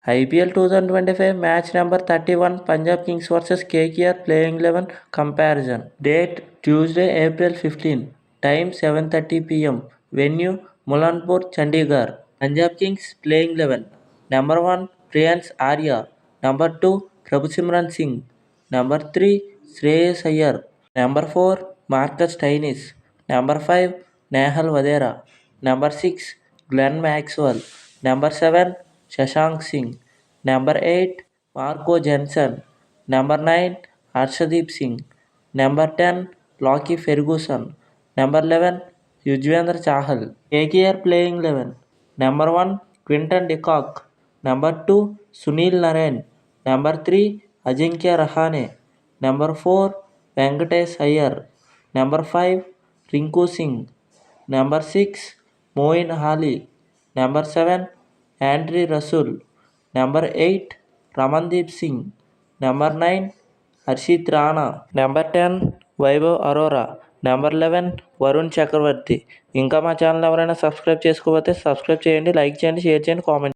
IPL 2025 match number 31 Punjab Kings vs KKR playing 11 comparison. Date Tuesday, April 15. Time 7:30 p.m. Venue Mulanpur, Chandigarh. Punjab Kings playing 11. Number 1 Prince Arya. Number 2 Prabhusimran Singh. Number 3 Shreyas Iyer. Number 4 Marcus Stoinis. Number 5 Nehal Vadera. Number 6 Glenn Maxwell. Number 7 Shashank Singh. Number 8 Marco Jensen. Number 9 Harshdeep Singh. Number 10 Lockie Ferguson. Number 11 Yuzvendra Chahal. KKR playing 11. Number 1 Quinton de Kock. Number 2 Sunil Narine. Number 3 Ajinkya Rahane. Number 4 Venkatesh Iyer. Number 5 Rinku Singh. Number 6 Moin Ali. Number 7 Andre Rasul. Number 8 Ramandeep Singh. Number 9 Harshit Rana. Number 10 Vaibhav Arora. Number 11 Varun Chakravarthy. ఇంకా మా channel ఎవరైనా subscribe చేసుకోకపోతే subscribe చేయండి, like చేయండి, share చేయండి, comment